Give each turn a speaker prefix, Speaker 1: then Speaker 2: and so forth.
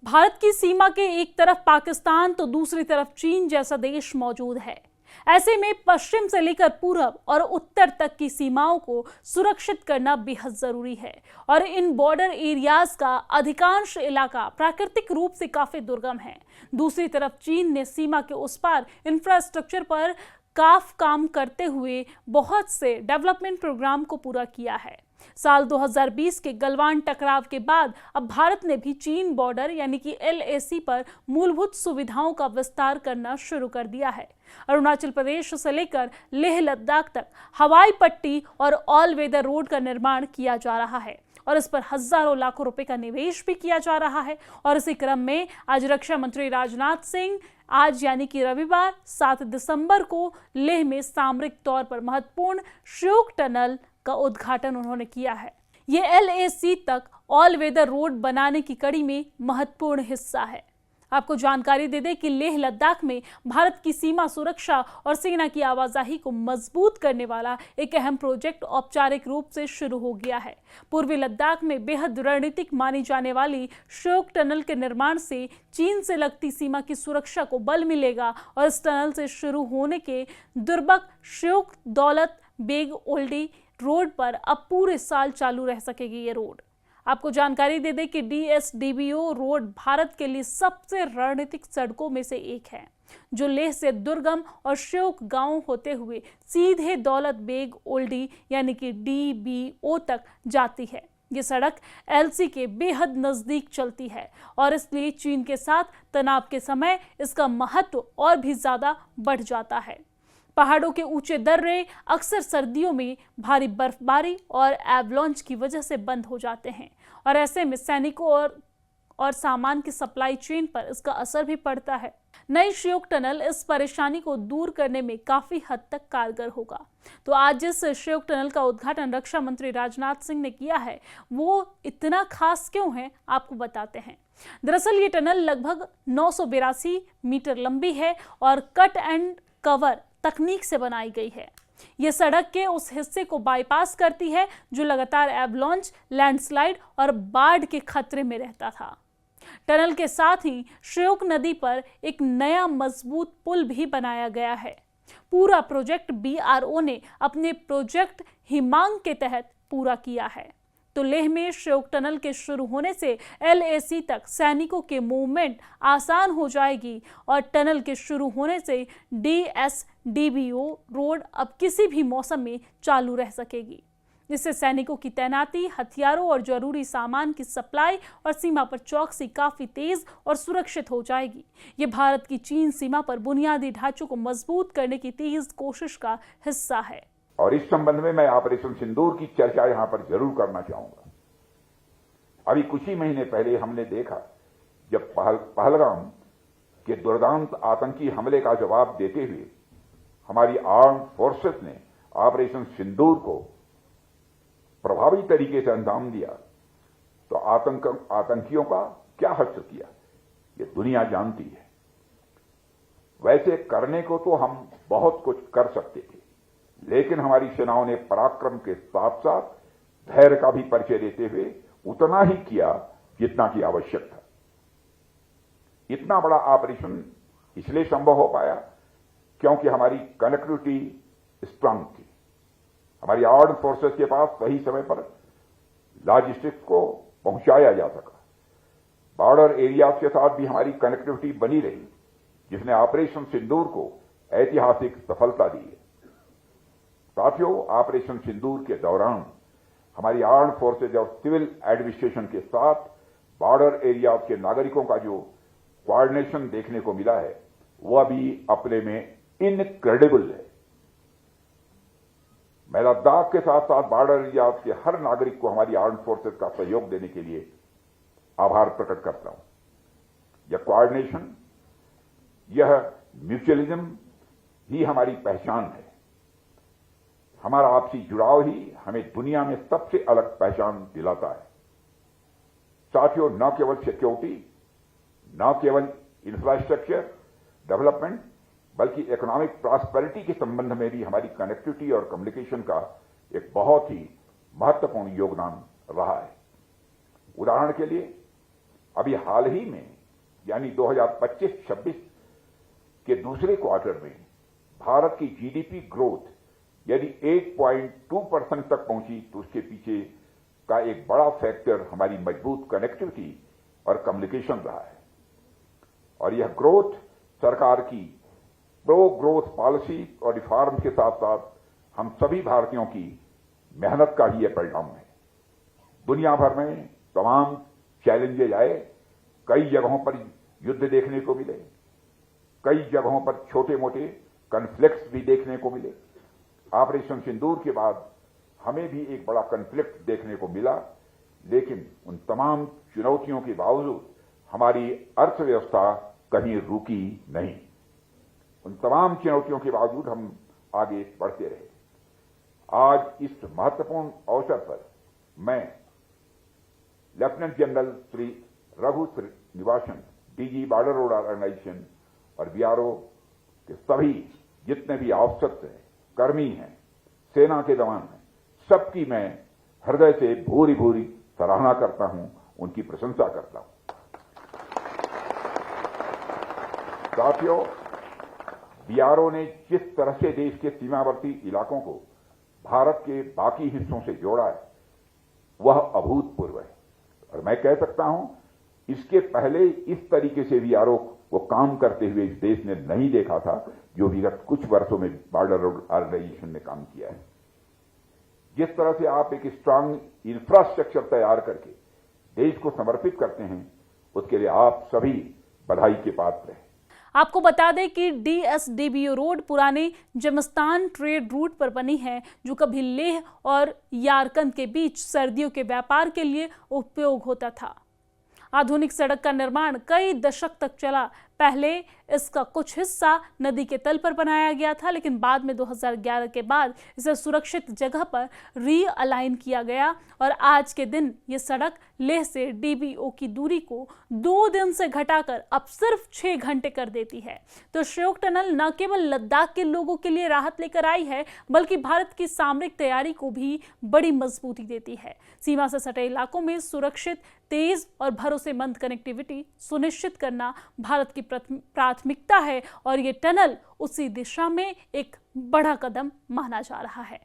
Speaker 1: भारत की सीमा के एक तरफ पाकिस्तान तो दूसरी तरफ चीन जैसा देश मौजूद है। ऐसे में पश्चिम से लेकर पूरब और उत्तर तक की सीमाओं को सुरक्षित करना बेहद जरूरी है और इन बॉर्डर एरियाज का अधिकांश इलाका प्राकृतिक रूप से काफी दुर्गम है। दूसरी तरफ चीन ने सीमा के उस पार इंफ्रास्ट्रक्चर पर काम करते हुए बहुत से डेवलपमेंट प्रोग्राम को पूरा किया है। साल 2020 के गलवान टकराव के बाद अब भारत ने भी चीन बॉर्डर यानी कि LAC पर मूलभूत सुविधाओं का विस्तार करना शुरू कर दिया है। अरुणाचल प्रदेश से लेकर लेह लद्दाख तक हवाई पट्टी और ऑल वेदर रोड का निर्माण किया जा रहा है और इस पर हजारों लाखों रुपए का निवेश भी किया जा रहा है। और इसी क्रम में आज रक्षा मंत्री राजनाथ सिंह आज यानी कि रविवार 7 दिसंबर को लेह में सामरिक तौर पर महत्वपूर्ण श्योक टनल का उद्घाटन उन्होंने किया है। ये LAC तक ऑल वेदर रोड बनाने की कड़ी में महत्वपूर्ण हिस्सा है। आपको जानकारी दे दें कि लेह लद्दाख में भारत की सीमा सुरक्षा और सेना की आवाजाही को मजबूत करने वाला एक अहम प्रोजेक्ट औपचारिक रूप से शुरू हो गया है। पूर्वी लद्दाख में बेहद रणनीतिक मानी जाने वाली श्योक टनल के निर्माण से चीन से लगती सीमा की सुरक्षा को बल मिलेगा और इस टनल से शुरू होने के दुर्बक श्योक दौलत बेग ओल्डी रोड पर अब पूरे साल चालू रह सकेगी ये रोड। आपको जानकारी दे दें कि DSDBO रोड भारत के लिए सबसे रणनीतिक सड़कों में से एक है, जो लेह से दुर्गम और श्योक गांव होते हुए सीधे दौलत बेग ओल्डी यानी कि DBO तक जाती है। ये सड़क LC के बेहद नजदीक चलती है और इसलिए चीन के साथ तनाव के समय इसका महत्व और भी ज्यादा बढ़ जाता है। पहाड़ों के ऊंचे दर्रे अक्सर सर्दियों में भारी बर्फबारी और एवलांच की वजह से बंद हो जाते हैं और ऐसे में सैनिकों और सामान की सप्लाई चेन पर इसका असर भी पड़ता है। नई श्योक टनल इस परेशानी को दूर करने में काफी हद तक कारगर होगा। तो आज जिस श्योक टनल का उद्घाटन रक्षा मंत्री राजनाथ सिंह ने किया है वो इतना खास क्यों है, आपको बताते हैं। दरअसल ये टनल लगभग 982 मीटर लंबी है और कट एंड कवर तकनीक से बनाई गई है। यह सड़क के उस हिस्से को बाईपास करती है जो लगातार एवलांच, लैंडस्लाइड और बाढ़ के खतरे में रहता था। टनल के साथ ही श्योक नदी पर एक नया मजबूत पुल भी बनाया गया है। पूरा प्रोजेक्ट BRO ने अपने प्रोजेक्ट हिमांग के तहत पूरा किया है। तो लेह में श्योक टनल के शुरू होने से LAC तक सैनिकों के मूवमेंट आसान हो जाएगी और टनल के शुरू होने से DSDBO रोड अब किसी भी मौसम में चालू रह सकेगी। इससे सैनिकों की तैनाती, हथियारों और जरूरी सामान की सप्लाई और सीमा पर चौकसी काफी तेज और सुरक्षित हो जाएगी। ये भारत की चीन सीमा पर बुनियादी ढांचों को मजबूत करने की तेज कोशिश का हिस्सा है।
Speaker 2: और इस संबंध में मैं ऑपरेशन सिंदूर की चर्चा यहां पर जरूर करना चाहूंगा। अभी कुछ ही महीने पहले हमने देखा जब पहलगाम के दुर्दांत आतंकी हमले का जवाब देते हुए हमारी आर्म्ड फोर्सेस ने ऑपरेशन सिंदूर को प्रभावी तरीके से अंजाम दिया, तो आतंकियों का क्या हश्र किया ये दुनिया जानती है। वैसे करने को तो हम बहुत कुछ कर सकते थे, लेकिन हमारी सेनाओं ने पराक्रम के साथ साथ धैर्य का भी परिचय देते हुए उतना ही किया जितना कि आवश्यक था। इतना बड़ा ऑपरेशन इसलिए संभव हो पाया क्योंकि हमारी कनेक्टिविटी स्ट्रांग थी। हमारी आर्म्ड फोर्सेस के पास सही समय पर लॉजिस्टिक्स को पहुंचाया जा सका। बॉर्डर एरियाज के साथ भी हमारी कनेक्टिविटी बनी रही, जिसने ऑपरेशन सिंदूर को ऐतिहासिक सफलता दी है। साथियों, ऑपरेशन सिंदूर के दौरान हमारी आर्म्ड फोर्सेज और सिविल एडमिनिस्ट्रेशन के साथ बॉर्डर एरिया के नागरिकों का जो कोऑर्डिनेशन देखने को मिला है वह भी अपने में इनक्रेडिबल है। मैं लद्दाख के साथ साथ बॉर्डर एरिया के हर नागरिक को हमारी आर्म्ड फोर्सेज का सहयोग देने के लिए आभार प्रकट करता हूं। यह कोऑर्डिनेशन, यह म्यूचुअलिज्म ही हमारी पहचान है। हमारा आपसी जुड़ाव ही हमें दुनिया में सबसे अलग पहचान दिलाता है। साथियों, न केवल सिक्योरिटी, न केवल इंफ्रास्ट्रक्चर डेवलपमेंट, बल्कि इकोनॉमिक प्रॉस्पेरिटी के संबंध में भी हमारी कनेक्टिविटी और कम्युनिकेशन का एक बहुत ही महत्वपूर्ण योगदान रहा है। उदाहरण के लिए अभी हाल ही में यानी 2025-26 के दूसरे क्वार्टर में भारत की जीडीपी ग्रोथ यदि 8.2% तक पहुंची तो उसके पीछे का एक बड़ा फैक्टर हमारी मजबूत कनेक्टिविटी और कम्युनिकेशन रहा है। और यह ग्रोथ सरकार की प्रो ग्रोथ पॉलिसी और रिफॉर्म के साथ साथ हम सभी भारतीयों की मेहनत का ही यह परिणाम है। दुनिया भर में तमाम चैलेंजेज आए, कई जगहों पर युद्ध देखने को मिले, कई जगहों पर छोटे मोटे कन्फ्लिक्ट्स भी देखने को मिले। ऑपरेशन सिंदूर के बाद हमें भी एक बड़ा कन्फ्लिक्ट देखने को मिला, लेकिन उन तमाम चुनौतियों के बावजूद हमारी अर्थव्यवस्था कहीं रुकी नहीं। उन तमाम चुनौतियों के बावजूद हम आगे बढ़ते रहे। आज इस महत्वपूर्ण अवसर पर मैं lieutenant general Shri Raghu Srinivasan, DG border road organisation और बीआरओ के सभी जितने भी ऑफिसर्स हैं, कर्मी हैं, सेना के जवान हैं, सबकी मैं हृदय से भूरी भूरी सराहना करता हूं, उनकी प्रशंसा करता हूं। साथियों, बीआरओ ने जिस तरह से देश के सीमावर्ती इलाकों को भारत के बाकी हिस्सों से जोड़ा है वह अभूतपूर्व है। और मैं कह सकता हूं इसके पहले इस तरीके से बीआरओ को काम करते हुए इस देश ने नहीं देखा था जो विगत कुछ वर्षों में बॉर्डर रोड ऑर्गेनाइजेशन ने काम किया है। जिस तरह से आप एक स्ट्रांग इंफ्रास्ट्रक्चर तैयार करके देश को समर्पित करते हैं उसके लिए आप सभी बधाई के पात्र हैं।
Speaker 1: आपको बता दें कि डीएसडीबीओ रोड पुराने जमस्तान ट्रेड रूट पर बनी है जो कभी लेह और यारकंद के बीच सर्दियों के व्यापार के लिए उपयोग होता था। आधुनिक सड़क का निर्माण कई दशक तक चला। पहले इसका कुछ हिस्सा नदी के तल पर बनाया गया था, लेकिन बाद में 2011 के बाद इसे सुरक्षित जगह पर रीअलाइन किया गया और आज के दिन ये सड़क लेह से डीबीओ की दूरी को 2 दिन से घटाकर अब सिर्फ 6 घंटे कर देती है। तो श्योक टनल न केवल लद्दाख के लोगों के लिए राहत लेकर आई है, बल्कि भारत की सामरिक तैयारी को भी बड़ी मजबूती देती है। सीमा से सटे इलाकों में सुरक्षित, तेज और भरोसेमंद कनेक्टिविटी सुनिश्चित करना भारत की प्राथमिकता है और ये टनल उसी दिशा में एक बड़ा कदम माना जा रहा है।